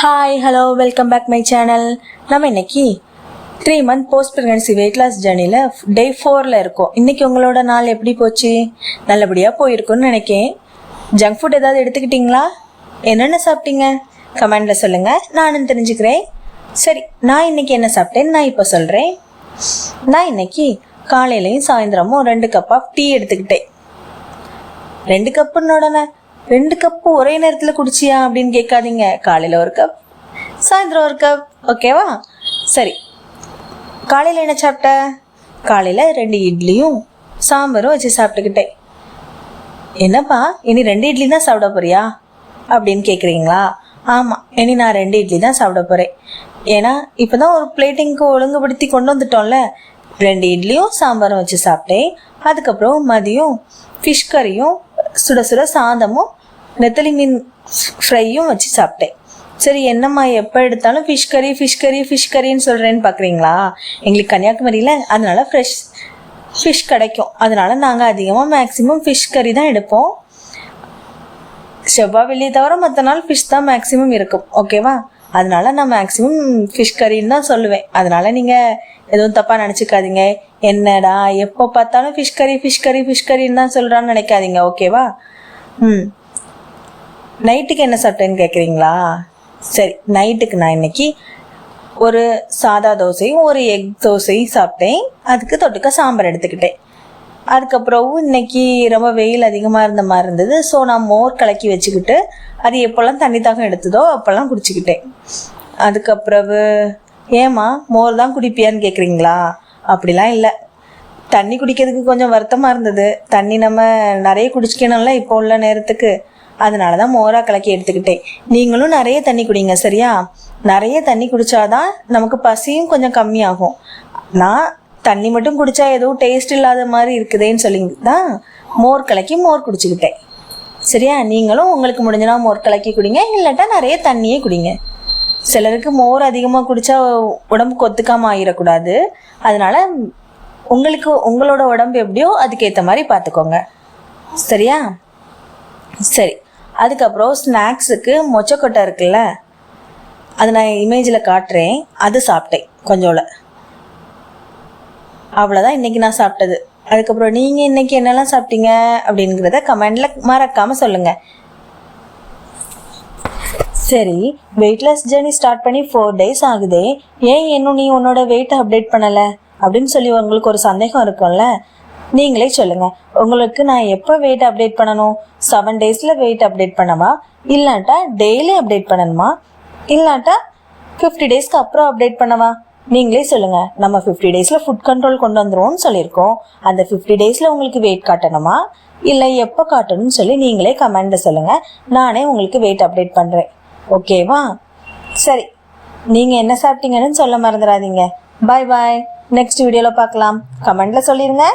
Hi hello welcome back my channel. நம்ம இன்னைக்கு 3 month post pregnancy weight loss ஜர்னியில் day 4ல் இருக்கோம். இன்னைக்கு உங்களோட நாள் எப்படி போச்சு? நல்லபடியாக போயிருக்குன்னு நினைக்கேன். ஜங்க் ஃபுட் ஏதாவது எடுத்துக்கிட்டிங்களா? என்னென்ன சாப்பிட்டீங்க? கமெண்டில் சொல்லுங்கள், நானும் தெரிஞ்சுக்கிறேன். சரி, நான் இன்னைக்கு என்ன சாப்பிட்டேன்னு நான் இப்போ சொல்கிறேன். நான் இன்னைக்கு காலையிலையும் சாயந்தரமும் 2 கப் ஆஃப் டீ எடுத்துக்கிட்டேன். 2 கப்புன்னு உடனே 2 கப்பு ஒரே நேரத்தில் குடிச்சியா அப்படின்னு கேட்காதீங்க. காலையில் 1 கப், சாயந்தரம் 1 கப், ஓகேவா? சரி, காலையில் என்ன சாப்பிட்ட? காலையில் 2 இட்லியும் சாம்பாரும் வச்சு சாப்பிட்டுக்கிட்டேன். என்னப்பா, இனி 2 இட்லி தான் சாப்பிட போறியா அப்படின்னு கேட்குறீங்களா? ஆமாம், இனி நான் 2 இட்லி தான் சாப்பிட போகிறேன். ஏன்னா இப்போ தான் ஒரு பிளேட்டிங்க்கு ஒழுங்குபடுத்தி கொண்டு வந்துட்டோம்ல. 2 இட்லியும் சாம்பாரும் வச்சு சாப்பிட்டேன். அதுக்கப்புறம் மதியம் ஃபிஷ் கறியும் சுட சுட சாதமும் நெத்தலி மீன் ஃப்ரையும் வச்சு சாப்பிட்டேன். சரி, என்னம்மா எப்போ எடுத்தாலும் ஃபிஷ் கறின்னு சொல்கிறேன்னு பார்க்குறீங்களா? எங்களுக்கு கன்னியாகுமரியில் அதனால ஃப்ரெஷ் ஃபிஷ் கிடைக்கும். அதனால நாங்கள் அதிகமாக மேக்ஸிமம் ஃபிஷ் கறி தான் எடுப்போம். செவ்வாய் வெள்ளியை தவிர மற்ற நாள் ஃபிஷ் தான் மேக்ஸிமம் இருக்கும், ஓகேவா? அதனால நான் மேக்ஸிமம் ஃபிஷ் கறின்னு தான் சொல்லுவேன். அதனால நீங்கள் எதுவும் தப்பாக நினச்சிக்காதீங்க. என்னடா எப்போ பார்த்தாலும் ஃபிஷ் கறின்னு தான் சொல்கிறான்னு நினைக்காதீங்க, ஓகேவா? நைட்டுக்கு என்ன சாப்பிட்டேன்னு கேட்குறீங்களா? சரி, நைட்டுக்கு நான் இன்னைக்கு ஒரு சாதா தோசையும் ஒரு எக் தோசையும் சாப்பிட்டேன். அதுக்கு தொட்டுக்க சாம்பார் எடுத்துக்கிட்டேன். அதுக்கப்புறம் இன்னைக்கு ரொம்ப வெயில் அதிகமாக இருந்த மாதிரி இருந்தது. ஸோ நான் மோர் கலக்கி வச்சுக்கிட்டு அது எப்போல்லாம் தண்ணி தாகம் எடுத்ததோ அப்போல்லாம் குடிச்சிக்கிட்டேன். அதுக்கப்புறம் ஏம்மா மோர் தான் குடிப்பியான்னு கேட்குறீங்களா? அப்படிலாம் இல்லை, தண்ணி குடிக்கிறதுக்கு கொஞ்சம் வருத்தமாக இருந்தது. தண்ணி நம்ம நிறைய குடிச்சிக்கணும்ல இப்போ உள்ள நேரத்துக்கு. அதனால தான் மோராக கலக்கி எடுத்துக்கிட்டேன். நீங்களும் நிறைய தண்ணி குடிங்க, சரியா? நிறைய தண்ணி குடித்தாதான் நமக்கு பசியும் கொஞ்சம் கம்மியாகும். நான் தண்ணி மட்டும் குடித்தா எதுவும் டேஸ்ட் இல்லாத மாதிரி இருக்குதேன்னு சொல்லி தான் மோர் கலக்கி மோர் குடிச்சிக்கிட்டேன், சரியா? நீங்களும் உங்களுக்கு முடிஞ்சனா மோர் கலக்கி குடிங்க, இல்லாட்டா நிறைய தண்ணியே குடிங்க. சிலருக்கு மோர் அதிகமாக குடித்தா உடம்புக்கு ஒத்துக்காமல் ஆகிடக்கூடாது. அதனால உங்களோட உடம்பு எப்படியோ அதுக்கேற்ற மாதிரி பார்த்துக்கோங்க, சரியா? சரி, அதுக்கப்புறம் ஸ்நாக்ஸுக்கு மொச்சக்கொட்டை இருக்குல்ல, அது நான் இமேஜில் காட்டுறேன். அது சாப்பிட்டேன் கொஞ்சோல. அவ்வளோதான் இன்னைக்கு நான் சாப்பிட்டது. அதுக்கப்புறம் நீங்கள் இன்னைக்கு என்னெல்லாம் சாப்பிட்டீங்க அப்படிங்கிறத கமெண்டில் மறக்காமல் சொல்லுங்கள். சரி, வெயிட்லெஸ் ஜர்னி ஸ்டார்ட் பண்ணி 4 days ஆகுதே, ஏன் இன்னும் நீ உன்னோட வெயிட்டை அப்டேட் பண்ணலை அப்படின்னு சொல்லி உங்களுக்கு ஒரு சந்தேகம் இருக்கும்ல. நீங்களே சொல்லுங்கள், உங்களுக்கு நான் எப்போ வெயிட் அப்டேட் பண்ணணும்? 7 daysல வெயிட் அப்டேட் பண்ணவா, இல்லாட்டா டெய்லி அப்டேட் பண்ணணுமா, இல்லாட்டா 50 daysக்கு அப்புறம் அப்டேட் பண்ணவா? நீங்களே சொல்லுங்கள். நம்ம 50 daysல ஃபுட் கண்ட்ரோல் கொண்டு வந்துருவோம்னு சொல்லியிருக்கோம். அந்த 50 daysல உங்களுக்கு வெயிட் காட்டணுமா, இல்லை எப்போ காட்டணும்னு சொல்லி நீங்களே கமெண்ட்டில் சொல்லுங்கள். நானே உங்களுக்கு வெயிட் அப்டேட் பண்ணுறேன், ஓகேவா? சரி, நீங்கள் என்ன சாப்பிட்டீங்கன்னு சொல்ல மறந்துடாதீங்க. பாய் பாய். நெக்ஸ்ட் வீடியோவில் பார்க்கலாம். கமெண்ட்டில் சொல்லிடுங்க.